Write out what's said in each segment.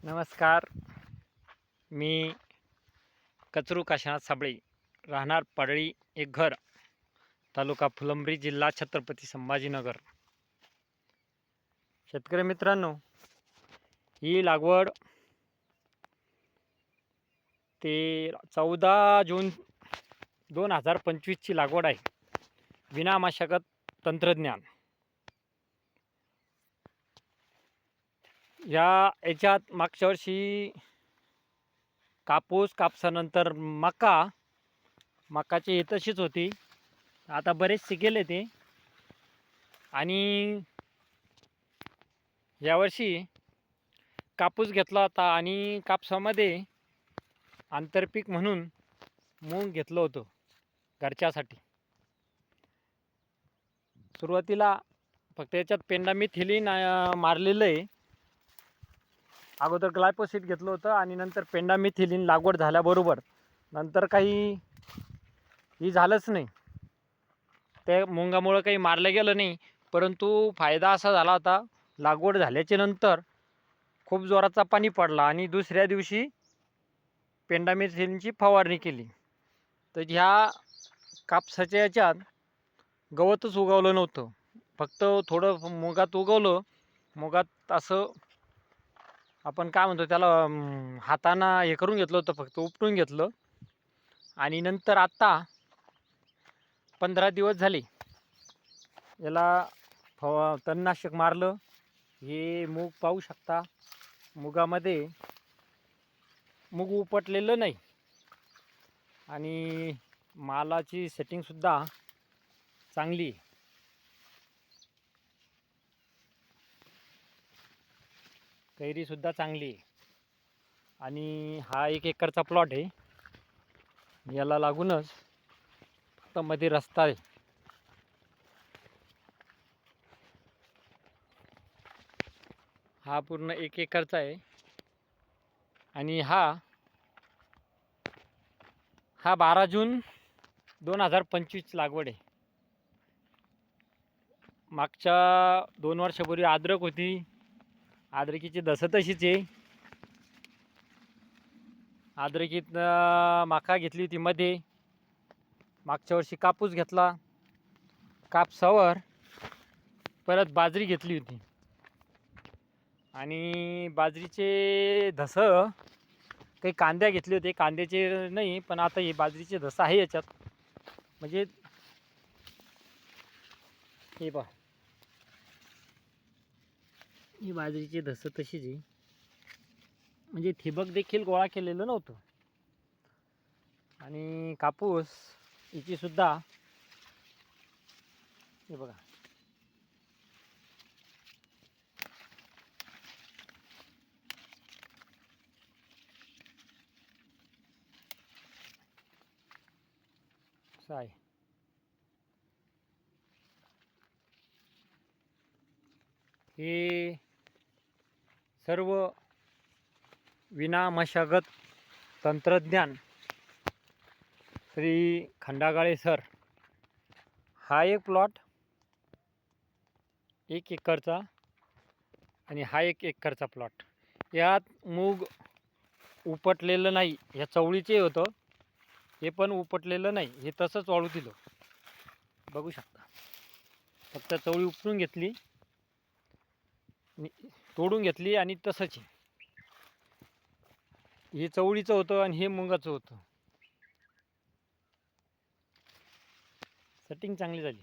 नमस्कार. मी कचरू काशीनाथ साबळे, राहणार पडळी एक घर, तालुका फुलंब्री, जिल्हा छत्रपती संभाजीनगर. शेतकरी मित्रांनो, ही लागवड ते 14 जून 2025 ची लागवड आहे. विना मशागत तंत्रज्ञान. याच्यात मागच्या वर्षी कापूस, कापसानंतर मकाची ही तशीच होती. आता बरेचसे गेले ते. आणि यावर्षी कापूस घेतला होता आणि कापसामध्ये आंतरपीक म्हणून मूग घेतलं होतं घरच्यासाठी. सुरुवातीला फक्त याच्यात पेंडामिथिलिन मारलेलं आहे. अगोदर ग्लायफोसेट घेतलं होतं आणि नंतर पेंडामिथिलिन लागवड झाल्याबरोबर नंतर काही झालंच नाही. त्या मुंगामुळं काही मारलं गेलं नाही, परंतु फायदा असा झाला होता, लागवड झाल्याच्या नंतर खूप जोराचा पाणी पडला आणि दुसऱ्या दिवशी पेंडामिथिलिनची फवारणी केली. तर ह्या कापसाच्या याच्यात गवतच उगवलं नव्हतं. फक्त थोडं मुगात उगवलं. मुगात असं आपण काय म्हणतो त्याला, हातानं हे करून घेतलं होतं, फक्त उपटून घेतलं. आणि नंतर आता 15 दिवस झाले याला तणनाशक मारलं. हे मूग पाहू शकता, मुगामध्ये मूग उपटलेलं नाही आणि मालाची सेटिंगसुद्धा चांगली आहे. कैरीसुद्धा चांगली आहे. आणि हा 1 एकरचा प्लॉट आहे. याला लागूनच फक्त मध्ये रस्ता आहे. हा पूर्ण 1 एकरचा आहे. आणि हा 12 जून 2025 लागवड आहे. मागच्या 2 वर्षापूर्वी अद्रक होती. अद्रकीची दस तशीच आहे. अद्रकीत मका घेतली होती मध्ये. मागच्या वर्षी कापूस घेतला. कापसावर परत बाजरी घेतली होती. आणि बाजरीचे धस काही कांद्या घेतले होते, कांद्याचे नाही, पण आता हे बाजरीचे धस आहे याच्यात. म्हणजे हे पहा, ही बाजरीची धस तशीच आहे. म्हणजे ठिबक देखील गोळा केलेलं नव्हतं. आणि कापूस हिची सुद्धा हे बघा, असं आहे. हे सर्व विना मशागत तंत्रज्ञान श्री खंडागाळे सर. हा एक प्लॉट 1 एकरचा आणि हा 1 एकरचा प्लॉट. यात मूग उपटलेलं नाही. ह्या चवळीचे होतं, हे पण उपटलेलं नाही. हे तसंच वाळू दिलं, बघू शकता. फक्त चवळी उपटून घेतली, तोडून घेतली आणि तसंच हे चवळीचं होतं आणि हे मुगाचं होतं. सेटिंग चांगली झाली.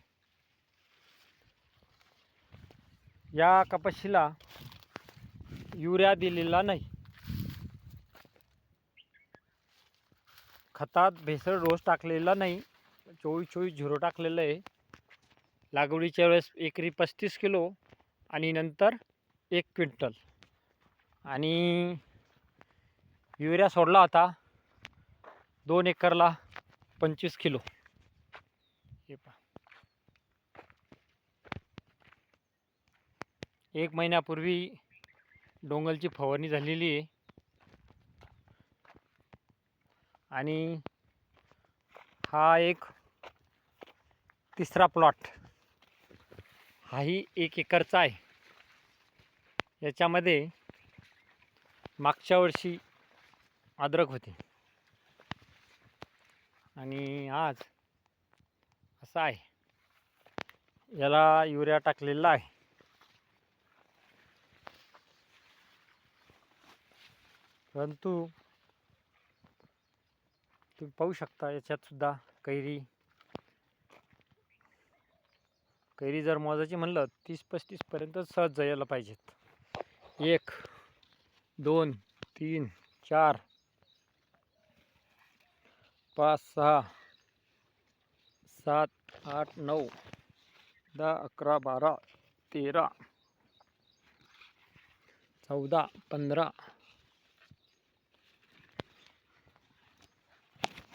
या कपाशीला युरिया दिलेला नाही. खतात भेसळ डोस टाकलेला नाही. 24-24-0 टाकलेलं आहे. लागवडीच्या वेळेस एकरी 35 किलो आणि नंतर 1 क्विंटल. आणि युरिया सोडला होता 2 एकरला 25 किलो. हे पहा, 1 महिन्यापूर्वी डोंगलची फवारणी झालेली आहे. आणि हा एक तिसरा प्लॉट, हाही 1 एकरचा आहे. याच्यामध्ये मागच्या वर्षी अद्रक होती आणि आज असं आहे. याला युरिया टाकलेला आहे. परंतु तुम्ही पाहू शकता याच्यात सुद्धा कैरी जर मोजायची म्हणलं 30-35 पर्यंत सहज जायला पाहिजेत. 1 2 3 4 5 6 7 8 9 10 11 12 13 14 15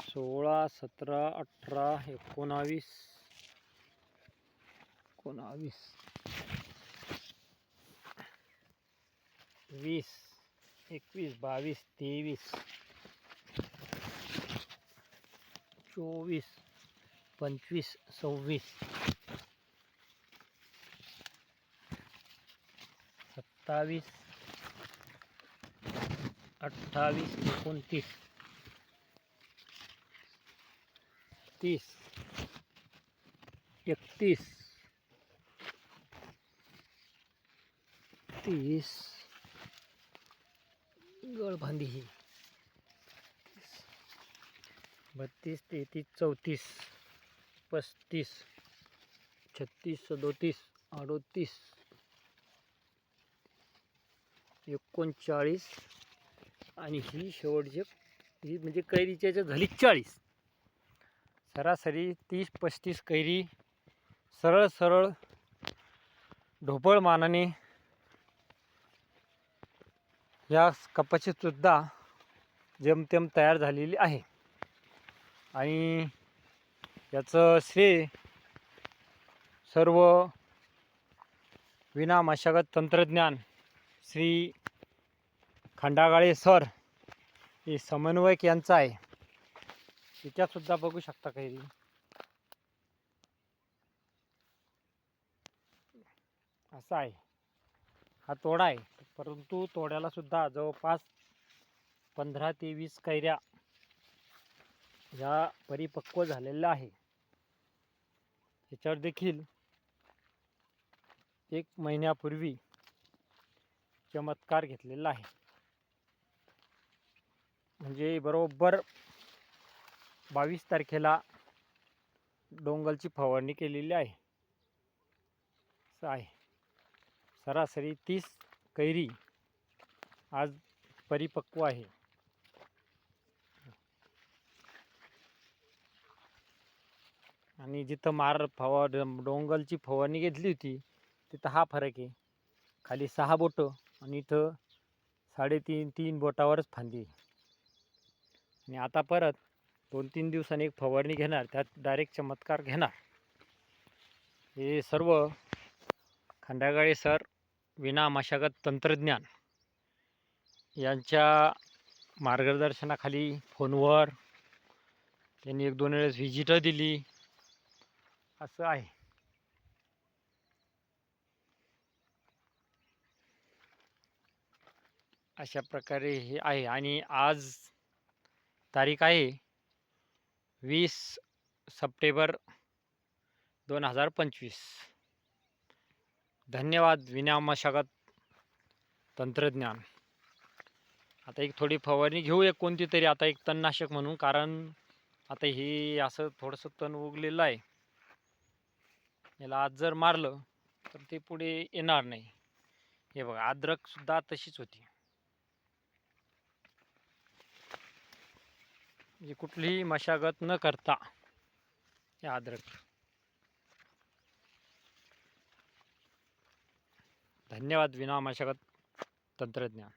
16 17 18 19 20 21 22 23 24 25 26 27 28 29 30 31 30 गळभांडी ही 32 33 34 35 36 37 38 39 आणि ही शेवटची ही म्हणजे कैरीच्या याच्यात झाली 40. सरासरी 30-35 कैरी सरळ सरळ ढोबळ मानाने या कपाशी सुद्धा जेमतेम तयार झालेली आहे. आणि याचं श्रेय सर्व विना मशागत तंत्रज्ञान श्री खंडागळे सर हे समन्वयक यांचा आहे. याच्यात सुद्धा बघू शकता कैरी असा आहे. हा तोडा आहे, परंतु तोड्याला सुद्धा जवळपास 15 ते 20 कैऱ्या ह्या परिपक्व झालेल्या आहे. याच्यावर देखील 1 महिन्यापूर्वी चमत्कार घेतलेला आहे. म्हणजे बरोबर 22 तारखेला डोंगलची फवारणी केलेली आहे. असं आहे. सरासरी 30 कैरी आज परिपक्व आहे. आणि जिथं डोंगलची फवारणी घेतली होती तिथं हा फरक आहे. खाली 6 बोटं आणि इथं 3.5 बोटावरच फांदी. आणि आता परत 2-3 दिवसांनी एक फवारणी घेणार, त्यात डायरेक्ट चमत्कार घेणार. हे सर्व खंडागळे सर विना मशागत तंत्रज्ञान यांच्या मार्गदर्शनाखाली फोनवर त्यांनी 1-2 वेळेस व्हिजिट दिली. असं आहे. अशा प्रकारे हे आहे. आणि आज तारीख आहे 20 सप्टेंबर 2025. धन्यवाद विना मशागत तंत्रज्ञान. आता एक थोडी फवारणी घेऊ एक कोणती तरी, आता एक तणनाशक म्हणून, कारण आता हे असं थोडंसं तण उगलेलं आहे. याला आज जर मारलं तर ते पुढे येणार नाही. हे बघा अद्रक सुद्धा तशीच होती. म्हणजे कुठलीही मशागत न करता हे अद्रक. धन्यवाद विना मशागत तंत्रज्ञान.